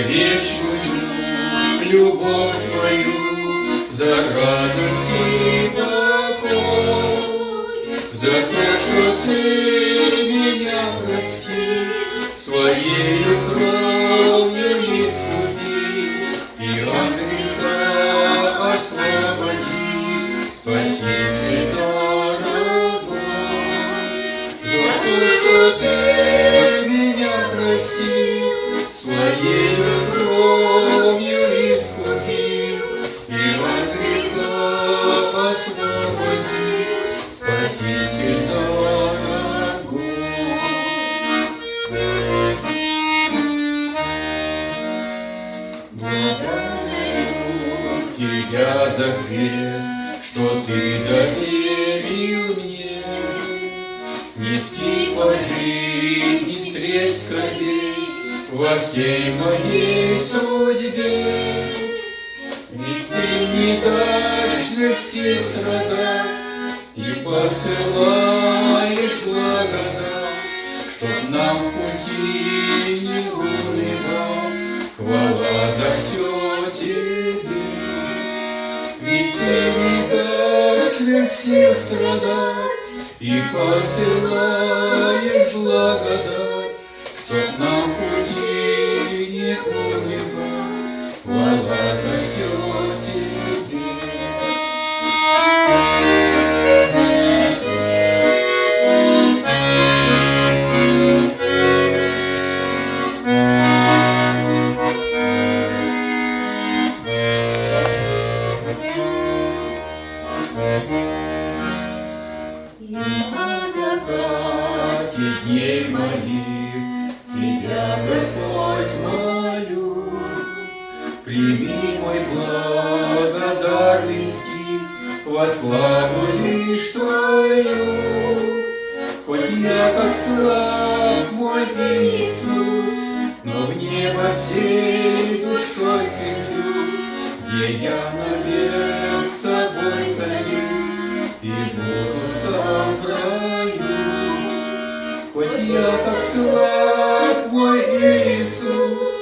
вечную любовь твою, за радость и покой, за то, что ты меня простил, своею кровью искупил и от греха освободил, Спаситель дорогой. За то, что ты меня простил, своею кровью искупил и от греха освободил, Спаситель дорогой. Благодарю тебя за крест, что ты доверил мне нести по жизни средь скорбей во всей моей судьбе. Ведь ты не дашь вести страдать и посылаешь благодать, чтоб нам в пути не унывать. Хвала за все тебе. Ведь ты не дашь вести страдать и посылаешь благодать, чтоб нам в пути не унывать. Хвала за все тебе. И на закате дней моих Тебя, Господь, молю, Прими мой благодарный стих во славу лишь Твою. Хоть я как слаб, мой Иисус, но в небо всей душой стремлюсь, где я навек с Тобой сольюсь и буду там в раю. Хоть я как слаб, мой Иисус,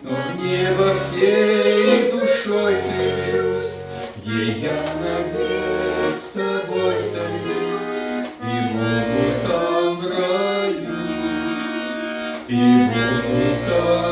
но в небо всей душой стремлюсь, где я навек с Тобой сольюсь и буду там в раю, и буду там.